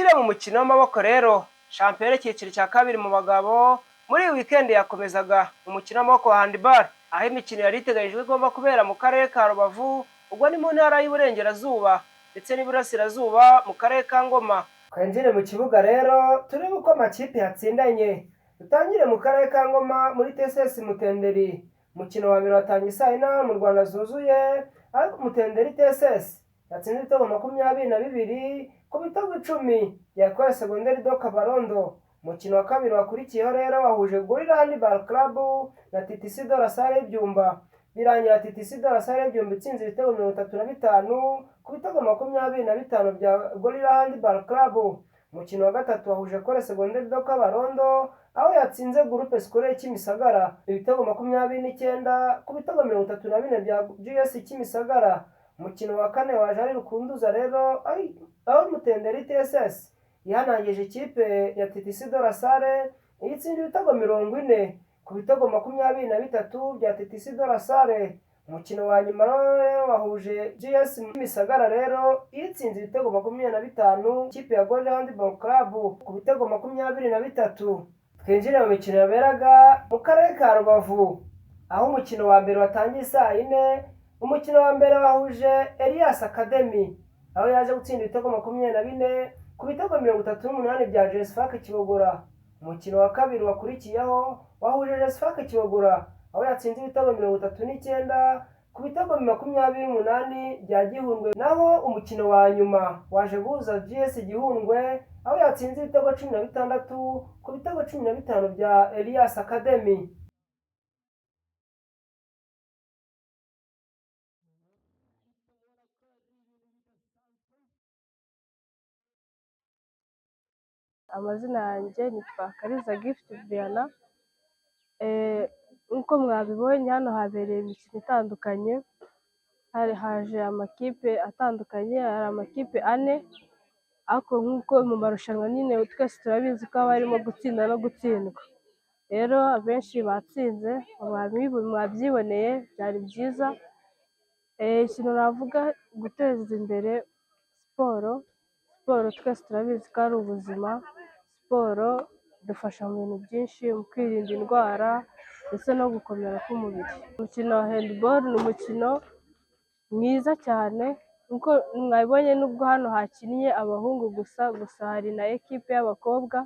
Twinjire mu mukino w'amaboko rero. Shampiyona icyiciro cya kabiri mu bagabo muri weekend yakomezaga umukino w'amaboko wa handball, aho imikino yari iteganyijwe igomba kubera mu karere ka Rubavu, ubwo ni mu ntara y'Iburengerazuba ndetse n'Iburasirazuba mu karere ka Ngoma. Twinjire mu kibuga rero turebe uko amakipe yatsindanye. Dutangire mu karere ka Ngoma muri TSS Mutenderi. Umukino wa mbere watangiye saa 4 mu Rwanda zuzuye, ariko Mutenderi TSS yatsinze ibitego 22 ku bitego 10 yakora Secondaire do Kabarondo. Umukino wa kabiri wakurikiyeho rero wahuje Gorilla Handball Club na TTC de la Salle Byumba. Birangira TTC de la Salle Byumba itsinze ibitego 35 ku bitego 25 bya Gorilla Handball Club. Umukino wa gatatu wahuje Kore Secondaire do Kabarondo, aho yatsinze Groupe Scolaire Kimisagara ibitego 29 ku bitego 34 bya GS Kimisagara. Umukino wa kane waje ari Rukunduza rero aho Mutenderi TSS yanangije ikipe ya TTC de la Salle itsinda ibitego 40 ku bitego 23 bya TTC de la Salle. Umukino wa nyuma rero wahuje GS Kimisagara rero itsinze ibitego 25 ikipe ya Gorilla Handball Club ku bitego 23. Twinjire mu mikino yaberaga mu karere ka Rubavu, aho umukino wa mbere watangiye saa 4. Umukino wa mbere wahuje Elias Academy, aho yaje gutsinda ibitego 24 ku bitego 38 bya Jesfak Kibogora. Umukino wa kabiri wakurikiyeho wahuje Jesfak Kibogora, aho yatsinze ibitego 39 ku bitego 28 bya Gihundwe. Naho umukino wa nyuma waje guhuza GS Gihundwe, aho yatsinze ibitego 16 ku bitego 15 bya Elias Academy. Amazina yanjye nitwa Kariza Gift Viana. Nkuko mwabibonye hano habereye imikino itandukanye, haje amakipe atandukanye, hari amakipe 4, ariko nkuko mu marushanwa nyine twese turabizi ko barimo gutsinda no gutsindwa. Rero abenshi batsinze, mwabyiboneye, byari byiza. Ikintu navuga, guteza imbere siporo twese turabizi ko ari ubuzima. Siporo dufasha mu bintu byinshi, mu kwirinda indwara ndetse no gukomera k'umubiri. Umukino wa handball ni umukino mwiza cyane, nkuko mwabibonye nubwo hano hakinnye abahungu gusa hari na ekipe y'abakobwa.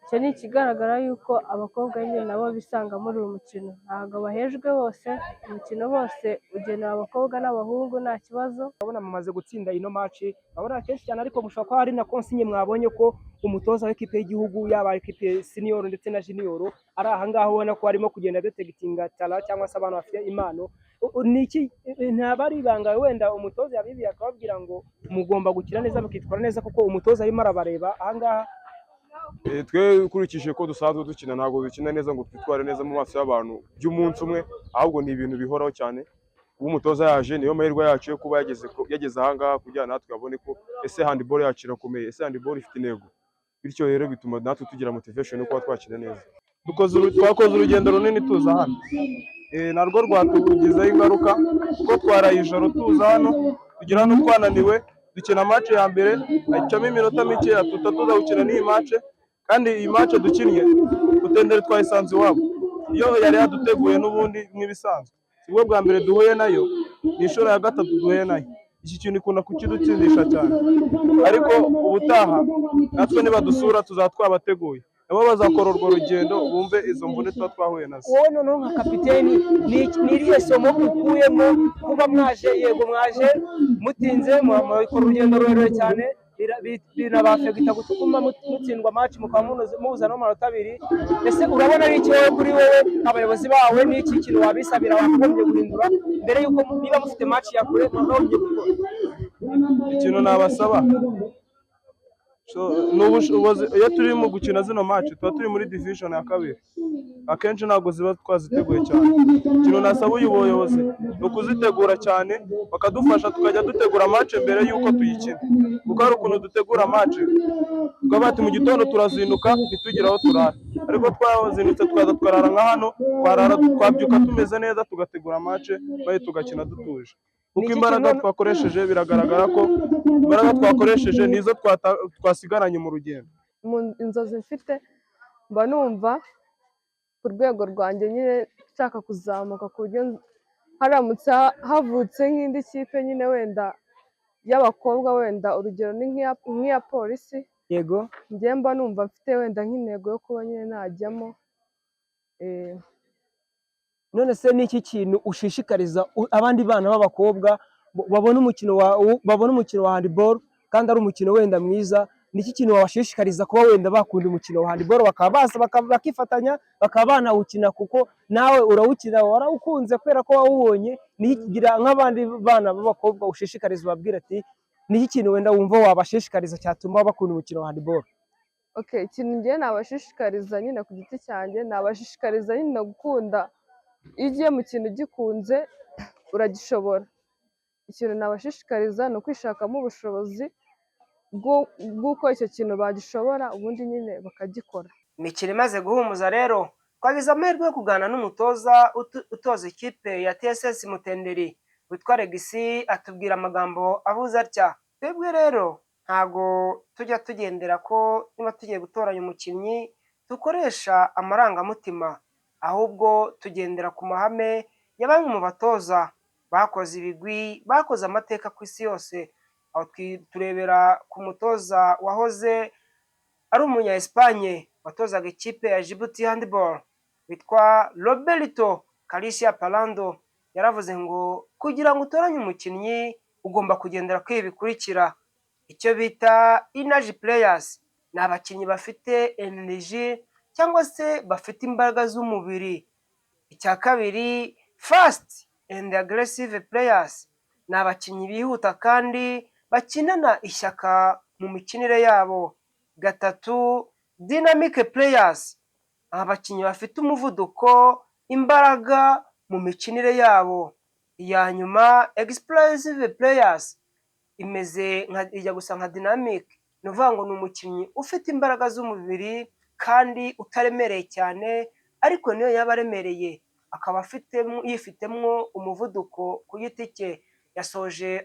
Icyo ni ikigaragara yuko abakobwa nyine nabo bisanga muri uyu mukino, ntabwo bahejwe bose. Umukino bose ugenewe abakobwa n'abahungu nta kibazo. Urabona mumaze gutsinda ino match, urabona kenshi cyane, ariko mushobora kuba hari na consigne mwabonye ko umutoza w'ikipe y'igihugu yaba ikipe senior ndetse na junior ari aha ngaho, ubona ko arimo kugenda detectinga talent cyangwa se abantu bafite impano. Niki ntabari ibanga wenda umutoza yabibiye akababwira ngo mugomba gukina neza mukitwara neza, kuko umutoza arimo arabareba aha ngaha? Twe ukurikije ko dusanzwe dukina, ntabwo dukina neza ngo twitware neza mu maso y'abantu by'umunsi umwe, ahubwo ni ibintu bihoraho cyane. Ubu umutoza yaje, niyo mahirwe yacu yo kuba yageze aha ngaha kugira natwe abone ko ese handball yacu irakomeye, ese handball ifite intego. Bityo rero bituma natwe tugira motivation yo kuba twakina neza. Twakoze urugendo runini tuza hano, narwo rwatugizeho ingaruka kuko twaraye ijoro tuza hano, tugira hano twananiwe, dukina match ya mbere ayicamo iminota mikeya tuza gukina n'iyi match. Kandi iyi match dukinnye Mutenderi twayisanze iwabo, iyo yari yaduteguye n'ubundi nk'ibisanzwe. Sibwo bwa mbere duhuye nayo, ni inshuro ya gatatu duhuye nayo. Iki kintu ikunda kukidutsindisha cyane, ariko ubutaha natwe nibadusura tuzatwabateguye, nabo bazakora urwo rugendo bumve izo mvune tuba twahuye nazo. Wowe noneho nka kapiteni ni irihe somo ukuyemo kuba mwaje? Yego mwaje mutinze, mukora urugendo rurerure cyane, binabafegita gutuma mutsindwa match mukaba muza no manota 2. Ese urabona ari icyo kuri wowe abayobozi bawe, ni iki kintu wabisabira wakomeje guhindura mbere yuko niba mufite match ya kure nonye gukora? Ikintu nabasaba n'ubushobozi, iyo turi mu gukina zino match tuba turi muri division ya kabiri, akenshi ntabwo ziba twaziteguye cyane. Ikintu nasaba ubuyobozi ni ukuzitegura cyane, bakadufasha tukajya dutegura match mbere yuko tuyikina, kuko hari ukuntu dutegura match tukaba ati mu gitondo turazinduka ntitugire aho turara, ariko twazindutse tukaza tukarara nka hano, twabyuka tumeze neza tugategura match maze tugakina dutuje. kuko iki imbaraga kintu twakoresheje biragaragara ko imbaraga twakoresheje nizo twasigaranye mu rugendo. mu inzozi mfite mba numva ku rwego rwanjye nyine nshaka kuzamuka ku buryo haramutse havutse nk'indi kipe nyine wenda y'abakobwa, wenda urugero ni nk'iya polisi, yego njye mba numva mfite wenda nk'intego yo kuba nyine najyamo. none se ni iki kintu ushishikariza abandi bana b'abakobwa babona umukino wa handball kandi ari umukino wenda mwiza? Ni iki kintu wabashishikariza kuba wenda bakunda umukino wa handball bakaba baza bakifatanya bakaba banawukina, kuko nawe urawukina warawukunze kubera ko wawubonye? Nigira nk'abandi bana b'abakobwa ushishikariza ubabwira ati ni iki kintu wenda wumva wabashishikariza cyatuma bakunda umukino wa handball? Okay, ikintu ngiye nabashishikariza nyine ku giti cyanjye, nabashishikariza nyine gukunda. Iyo ugiye mu kintu ugikunze uragishobora. Ikintu nabashishikariza ni ukwishakamo ubushobozi bw'uko icyo kintu bagishobora, ubundi nyine bakagikora. Imikino imaze guhumuza rero, twagize amahirwe yo kuganira n'umutoza utoza ikipe ya TSS Mutenderi witwa Regisi, atubwira amagambo avuze atya: twebwe rero ntago tujya tugendera ko niba tugiye gutoranya umukinnyi dukoresha amarangamutima, ahubwo tugendera ku mahame ya bamwe mu batoza bakoze ibigwi, bakoze amateka ku isi yose. Aho turebera ku mutoza wahoze ari umunya Espagne watozaga ikipe ya Djibouti Handball witwa Roberto Caricia Palando. Yaravuze ngo kugira ngo utoranye umukinnyi ugomba kugendera kuri ibi bikurikira: icyo bita energy players, ni abakinnyi bafite energy cyangwa se bafite imbaraga z'umubiri. Icya kabiri, fast and aggressive players, ni abakinnyi bihuta kandi bakinana ishyaka mu mikinire yabo. Gatatu, dynamic players, abakinnyi bafite umuvuduko, imbaraga mu mikinire yabo. Iya nyuma, explosive players, ijya gusa nka dynamic, ni ukuvuga ngo ni umukinnyi ufite imbaraga z'umubiri kandi utaremereye cyane, ariko niyo yaba aremereye akaba yifitemo umuvuduko ku giti cye. Yasoje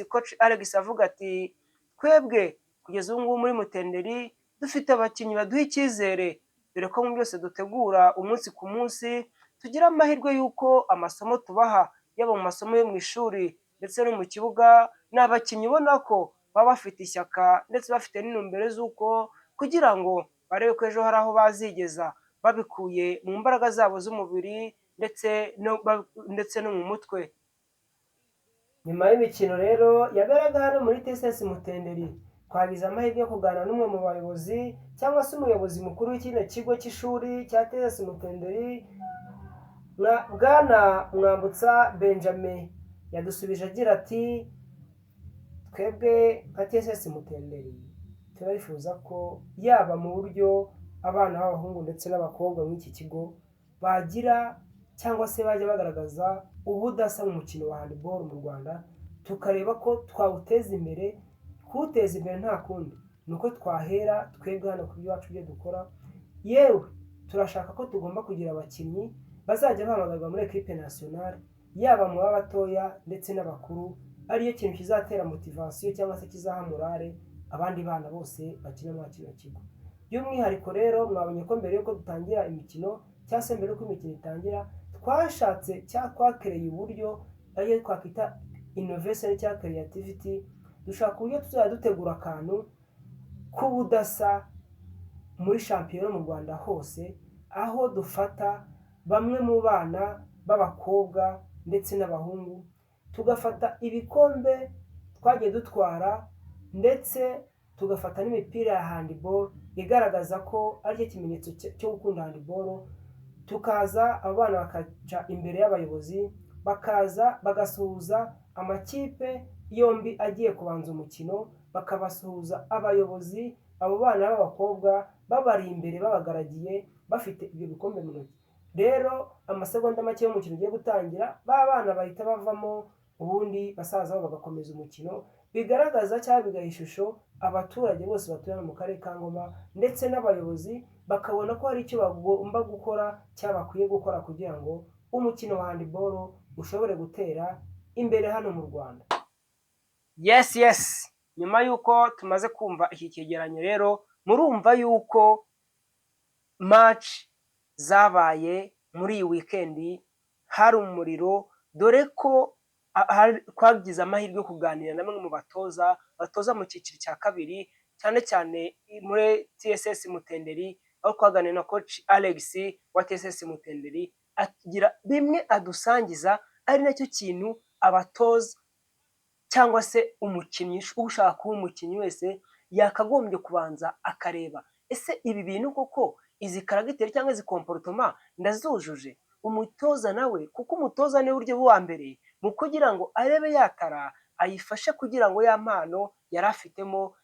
coach Alex avuga ati twebwe kugeza ubu ngubu muri Mutenderi dufite abakinnyi baduha icyizere, dore ko mu byose dutegura umunsi ku munsi tugira amahirwe y'uko amasomo tubaha, yaba mu masomo yo mu ishuri ndetse no mu kibuga, ni abakinnyi ubona ko baba bafite ishyaka ndetse bafite n'intumbero z'uko kugira ngo barebe ko ejo hari aho bazigeza babikuye mu mbaraga zabo z'umubiri ndetse no mu mutwe. Nyuma y'imikino rero yaberaga hano muri TSS Mutenderi, twagize amahirwe yo kuganira n'umwe mu bayobozi cyangwa se umuyobozi mukuru w'ikino kigo cy'ishuri cya TSS Mutenderi, Bwana Mwambutsa Benjamin. Yadusubije agira ati twebwe nka TSS Mutenderi turifuza ko yaba mu buryo abana b'abahungu ndetse n'abakobwa muri iki kigo bagira cyangwa se bajya bagaragaza ubudasa mu mukino wa handball mu Rwanda, tukareba ko twawuteza imbere. Kuwuteza imbere nta kundi ni uko twahera twebwe hano ku byacu byo dukora. Yewe turashaka ko tugomba kugira abakinnyi bazajya bahamagarwa muri equipe nationale, yaba mu batoya ndetse n'abakuru, ariyo kintu kizatera motivation cyangwa se kizaha morale abandi bana bose bakina muri kino kigo. By'umwihariko rero mwabonye ko mbere yuko dutangira imikino cyangwa se mbere yuko imikino itangira, twashatse cyangwa twakereye uburyo ariyo twakwita innovation cyangwa creativity. Dushaka uburyo tuzajya dutegura akantu k'ubudasa muri shampiyona mu Rwanda hose, aho dufata bamwe mu bana b'abakobwa ndetse n'abahungu, tugafata ibikombe twagiye dutwara ndetse tugafata n'imipira ya handball igaragaza ko ari ikimenyetso cyo gukunda handball. Tukaza abana bakaca imbere y'abayobozi, bakaza bagasuhuza amakipe yombi agiye kubanza umukino, bakabasuhuza abayobozi. Abo bana b'abakobwa babari imbere babagaragiye bafite ibyo bikombe mu ntoki. Rero amasegonda make y'umukino ugiye gutangira, ba bana bahita bavamo, ubundi basaza babo bagakomeza umukino. Bigaragaza cyangwa bigaha ishusho abaturage bose batuye mu karere ka Ngoma ndetse n'abayobozi, bakabona ko hari icyo bagomba gukora cyangwa bakwiye gukora kugira ngo umukino wa handball ushobore gutera imbere hano mu Rwanda. Yes, nyuma y'uko tumaze kumva iki cyegeranyo rero, murumva y'uko match zabaye muri iyi weekend hari umuriro, dore ko twagize amahirwe yo kuganira na bamwe mu batoza mu cyiciro cya kabiri, cyane cyane muri TSS Mutenderi, aho twaganiriye na coach Alex wa TSS Mutenderi, agira bimwe adusangiza, ari nacyo kintu abatoza cyangwa se umukinnyi ushaka kuba umukinnyi wese yakagombye kubanza akareba, ese ibi bintu koko izi karagiteri cyangwa izi komporotoma ndazujuje. Umutoza nawe, kuko umutoza niwe buryo bwa mbere mu kugira ngo arebe yatara ayifashe kugira ngo ya mpano yari afitemo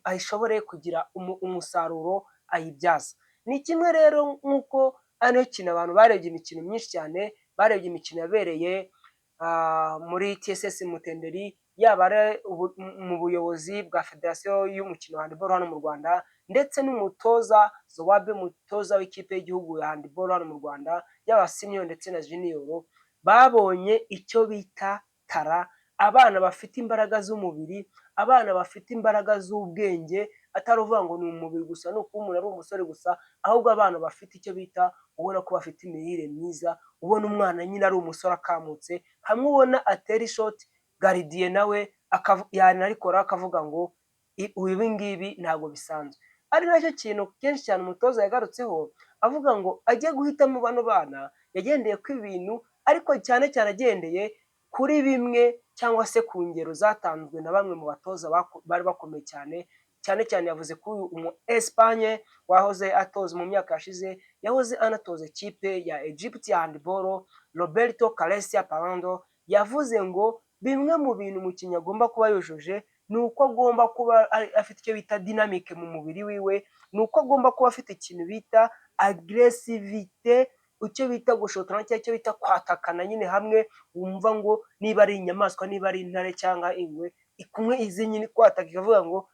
ayishobore kugira umusaruro ayibyaza. Ni kimwe rero nk'uko hano kintu abantu barebye imikino myinshi cyane, barebye imikino yabereye muri TSS Mutenderi, yaba ari mu buyobozi bwa federasiyo y'umukino wa handball hano mu Rwanda, ndetse n'umutoza Zowabe, umutoza w'ikipe y'igihugu ya handball hano mu Rwanda, yaba senior ndetse na junior, babonye icyo bita tara, abana bafite imbaraga z'umubiri, abana bafite imbaraga z'ubwenge, atari uvuga ngo ni umubiri gusa, ni uko umuntu ari umusore gusa, ahubwo abana bafite icyo bita, ubona ko bafite imirire myiza, ubona umwana nyine ari umusore akamutse, hamwe ubona atera ishoti garidiye nawe yanarikora akavuga ngo ibi ngibi ntabwo bisanzwe. Ari nacyo kintu kenshi cyane umutoza yagarutseho, avuga ngo ajye guhitamo bano bana yagendeye ku ibintu, ariko cyane cyane agendeye kuri bimwe cyangwa se ku ngero zatanzwe na bamwe mu batoza bari bakomeye cyane cyane yavuze kuri umu Espagne wahoze atoza mu myaka yashize, yahoze anatoza ikipe ya Egypt ya handball, Roberto Carecia Parando, yavuze ngo bimwe mu bintu umukinnyi agomba kuba yujuje ni uko agomba kuba afite icyo bita dynamique mu mubiri wiwe, ni uko agomba kuba afite ikintu bita agresivite, icyo bita gushotana cyangwa icyo bita kwatakana nyine hamwe, wumva ngo niba ari inyamaswa, niba ari intare cyangwa ingwe, ikumwe izi nyine kwataka ikavuga ngo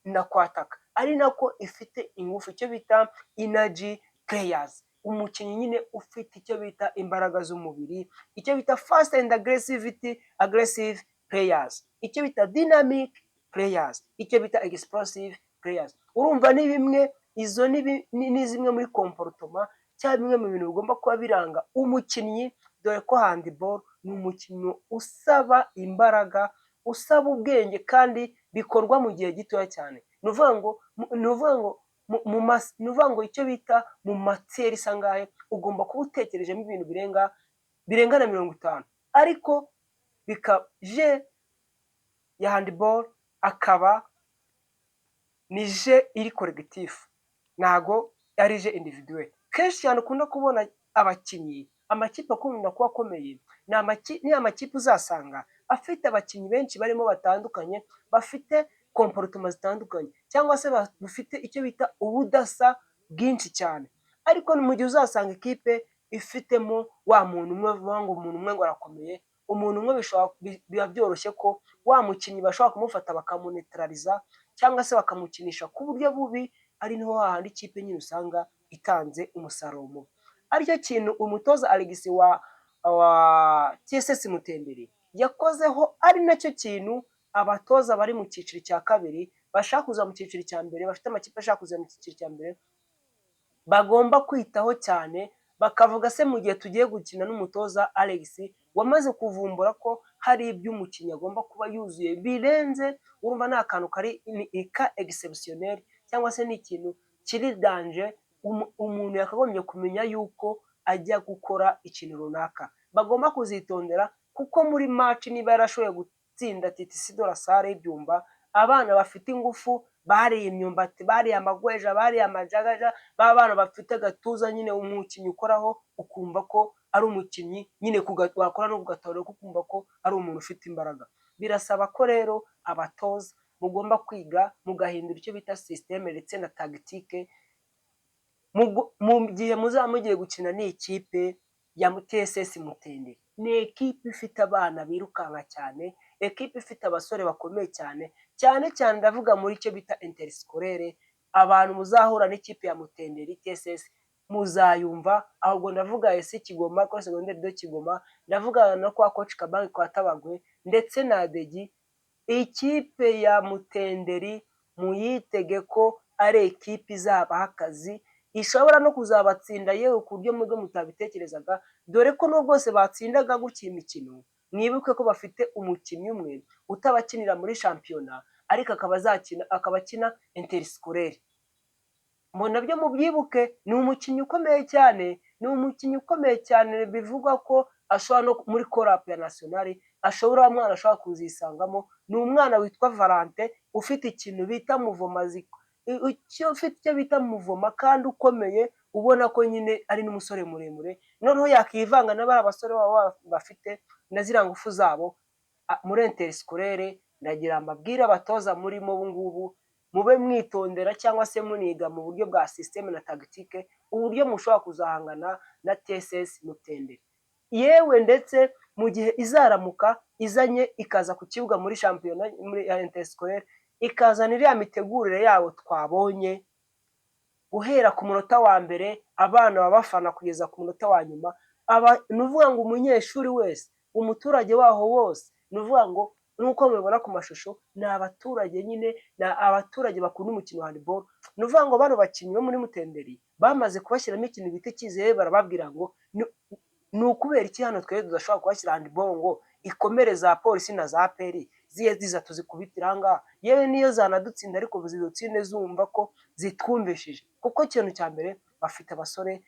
ndakwataka, ari nako ifite ingufu, icyo bita energy players, umukinnyi nyine ufite icyo bita imbaraga z'umubiri, icyo bita fast and aggressive players, icyo bita dynamic players, icyo bita explosive players. Urumva ni bimwe, izo ni zimwe muri komporotoma cyangwa bimwe mu bintu bigomba kuba biranga umukinnyi, dore ko handball ni umukino usaba imbaraga, usaba ubwenge, kandi bikorwa mu gihe gitoya cyane. Ni ukuvuga ngo icyo bita mu materi isa ngahe ugomba kuba utekerejemo ibintu birenga na 50, ariko je ya handball akaba ni je iri collectif, ntago ari je individuel. Kenshi cyane ukunda kubona abakinnyi, amakipe akunda kuba akomeye, ni amakipe uzasanga afite abakinnyi benshi barimo batandukanye, bafite komporotoma zitandukanye, cyangwa se bafite icyo bita ubudasa bwinshi cyane. Ariko mu gihe uzasanga ikipe ifitemo wa muntu umwe, uvuga ngo umuntu umwe ngo arakomeye, umuntu umwe biba byoroshye ko wa mukinnyi bashobora kumufata bakamunetraliza, cyangwa se bakamukinisha ku buryo bubi, ari niho hahandi ikipe nyine usanga itanze umusaruro mubi. Aricyo kintu umutoza Alex wa TSS Mutenderi yakozeho, ari nacyo kintu abatoza bari mu cyiciro cya kabiri bashaka kuza mu cyiciro cya mbere, bafite amakipe ashaka kuza mu cyiciro cya mbere, bagomba kwitaho cyane, bakavuga se mu gihe tugiye gukina n'umutoza Alex wamaze kuvumbura ko hari ibyo umukinnyi agomba kuba yuzuye birenze, urumva ni akantu kari ka exceptionnel, cyangwa se ni ikintu kiri danger, umuntu yakagombye kumenya yuko ajya gukora ikintu runaka, bagomba kuzitondera, kuko muri match niba yarashoboye gutsinda TTC de la Salle y'ibyumba, abana bafite ingufu, bariye imyumbati, bariye amagweja, bariye amajagaja, b'abana bafite agatuza nyine umukinnyi ukoraho ukumva ko ari umukinnyi nyine wakora no kugatorero, ukumva ko ari umuntu ufite imbaraga. Birasaba ko rero abatoza mugomba kwiga mugahindura icyo bita systeme ndetse na tactique, mu gihe muzaba mugiye gukina n'ikipe ya TSS Mutenderi. Ni ekipe ifite abana birukanka cyane, ekipe ifite abasore bakomeye cyane cyane ndavuga muri icyo bita interscolaire. Abantu muzahura n'ikipe ya Mutenderi TSS muzayumva, ahubwo ndavuga esi Kigoma kuri segonderi de Kigoma, ndavuga no kwa coach Kabage kwa Tabagwe ndetse na Adegi. Ikipe ya Mutenderi muyitege ko ari ekipe izabaha akazi, ishobora no kuzabatsinda yewe ku buryo mwebwe mutabitekerezaga, dore ko n'ubwo bose batsindaga gutya imikino, mwibuke ko bafite umukinnyi umwe utabakinira muri shampiyona ariko akaba akina interiskolere. Nabyo mubyibuke, ni umukinnyi ukomeye cyane, ni umukinnyi ukomeye cyane, bivugwa ko ashobora no muri korapu ya nasiyonari, ashobora mwana ashobora kuzisangamo. Ni umwana witwa Valante ufite ikintu bita muvoma, ufite icyo bita muvoma kandi ukomeye, ubona ko nyine ari n'umusore muremure, noneho yakivanga n'abari abasore baba bafite na ziriya ngufu zabo muri interiskolere. Ndagira mbabwire abatoza murimo ubu ngubu, mube mwitondera cyangwa se muniga mu buryo bwa systeme na tactique, uburyo mushobora kuzahangana na TSS Mutenderi. Yewe ndetse mu gihe izaramuka izanye ikaza ku kibuga muri shampiyona muri interiskolere, ikazana iriya mitegurire yawo twabonye guhera ku munota wa mbere, abana babafana kugeza ku munota wa nyuma. Ni uvuga ngo umunyeshuri wese, umuturage waho wose, ni uvuga ngo nuko mubibona ku mashusho, ni abaturage nyine, ni abaturage bakunda umukino wa handball. Ni uvuga ngo bano bakinnyi bo muri Mutenderi bamaze kubashyiramo ikintu bita icyizere, barababwira ngo ni ukubera iki hano twebwe tudashobora kubashyira handball ngo ikomere za polisi na za peri ziye ziza tuzikubitira ahangaha, yewe niyo zanadutsinda ariko zidutsinde zumva ko zitwumvishije. Kuko ikintu cya mbere bafite abasore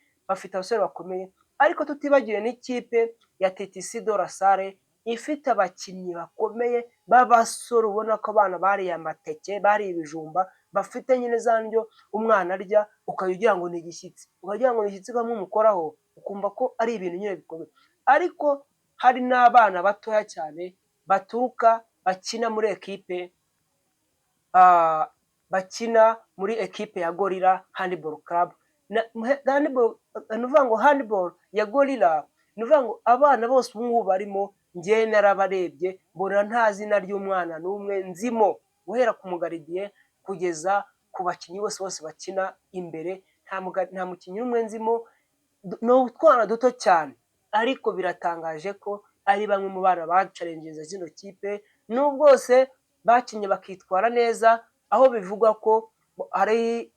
bakomeye, ariko tutibagiwe n'ikipe ya TTC de la Salle ifite abakinnyi bakomeye b'abasore, ubona ko abana bariye amateke, bariye ibijumba, bafite nyine za ndyo umwana arya ukajya ugira ngo ni igishyitsi, ukagira ngo ni igishyitsi kamwe umukoraho ukumva ko ari ibintu nyine bikomeye. Ariko hari n'abana batoya cyane baturuka bakina muri ekipe ya Gorilla Handball Club. Ni uvuga ngo handball ya Gorilla, ni uvuga ngo abana bose ubu ngubu barimo, njye narabarebye mbona nta zina ry'umwana n'umwe nzimo, guhera ku mugaridiye kugeza ku bakinnyi bose bakina imbere, nta mukinnyi n'umwe nzimo. Ni utwana duto cyane, ariko biratangaje ko ari bamwe mu bana bacarenginze zino kipe, n'ubwo bose bakinnye bakitwara neza, aho bivugwa ko hari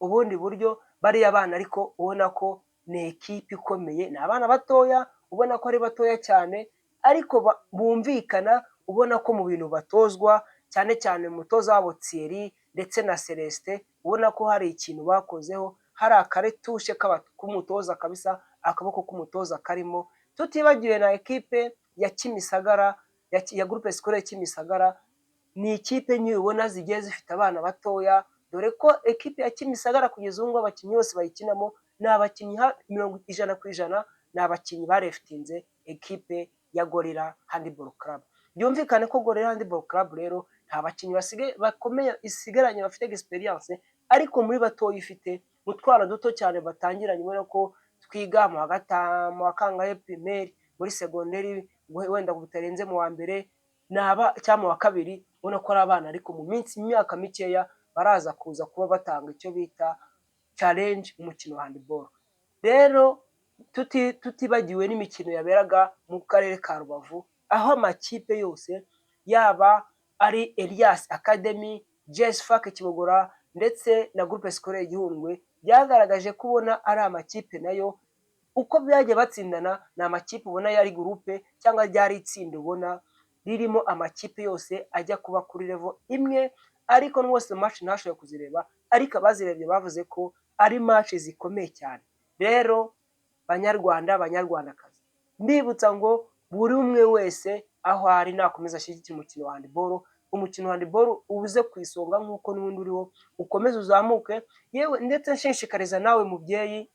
ubundi buryo bariya abana, ariko ubona ko ni ekipe ikomeye, ni abana batoya, ubona ko ari batoya cyane, ariko bumvikana, ubona ko mu bintu batozwa, cyane cyane umutoza wabo Thierry ndetse na Celestin, ubona ko hari ikintu bakozeho, hari akaretushe k'umutoza kabisa, akaboko k'umutoza karimo. Tutibagiwe na ekipe ya Kimisagara, ya groupe scolaire Kimisagara, ni ikipe nyibona zigiye zifite abana batoya, dore ko ekipe ya Kimisagara kugeza ubu abakinnyi bose bayikinamo ni abakinnyi 100%, ni abakinnyi barefitinze ekipe ya Gorilla Handball Club. Byumvikane ko Gorilla Handball Club rero nta bakinnyi bakomeye isigaranye bafite experience, ariko muri batoya ifite utwana duto cyane batangiranye, ubona ko twiga mu wa kangahe primaire, muri segonderi wenda butarenze mu wa mbere cyangwa mu wa kabiri, ubona ko ari abana, ariko mu imyaka mikeya baraza kuza kuba batanga icyo bita challenge mu mukino wa handball. Rero tutibagiwe n'imikino yaberaga mu karere ka Rubavu, aho amakipe yose yaba ari Elias Academy, JS FAC Kibogora ndetse na groupe scolaire Gihundwe, byagaragaje kubona ari amakipe nayo uko byagiye batsindana, ni amakipe ubona yari groupe cyangwa ryari itsinda, ubona ririmo amakipe yose ajya kuba kuri level imwe, ariko n'wose match ntashoboye kuzireba, ariko abazirebye bavuze ko ari match zikomeye cyane. Rero banyarwanda, banyarwandakazi, mbibutsa ngo buri umwe wese aho ari nakomeza ashyigikira umukino wa handball, umukino wa handball ubuze ku isonga nk'uko n'ubundi uriho, ukomeze uzamuke. Yewe ndetse nshishikariza nawe mubyeyi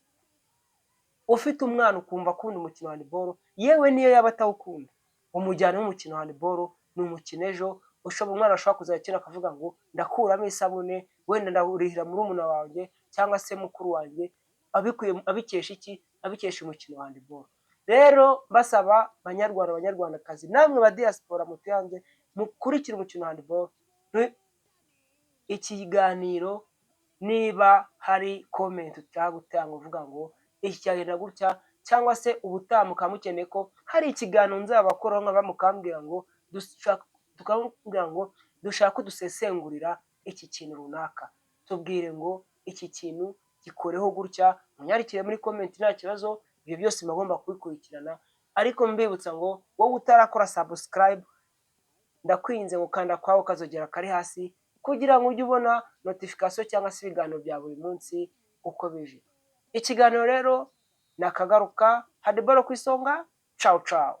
ufite umwana ukumva akunda umukino wa handball, yewe niyo yaba atawukunda, umujyana w'umukino wa handball, ni umukino ejo umwana ashobora kuzakina akavuga ngo ndakuramo isabune, wenda ndahurihira muri umuna wanjye cyangwa se mukuru wanjye, abikesha iki? Abikesha umukino wa handball. Rero basaba banyarwanda, banyarwandakazi, namwe ba diaspora mutuyanze mukurikira umukino wa handball. Ikiganiro niba hari comment ushaka gutanga uvuga ngo iki cyagenda gutya, cyangwa se ubutaha mukaba mukeneye ko hari ikiganiro nzabakoraho nkaba mukambwira ngo tukambwira ngo dushaka ko dusesengurira iki kintu runaka, tubwire ngo iki kintu gikoreho gutya, munyarikire muri comment nta kibazo. Ibyo byose mugomba kubikurikirana, ariko mbibutsa ngo wowe utarakora subscribe ndakwinze ngo kanda kwawe kazogera kari hasi kugira ngo ujye ubona notification cyangwa se ibiganiro bya buri munsi uko bije. Ikiganiro rero nakagaruka, handball ku isonga. Ciao ciao.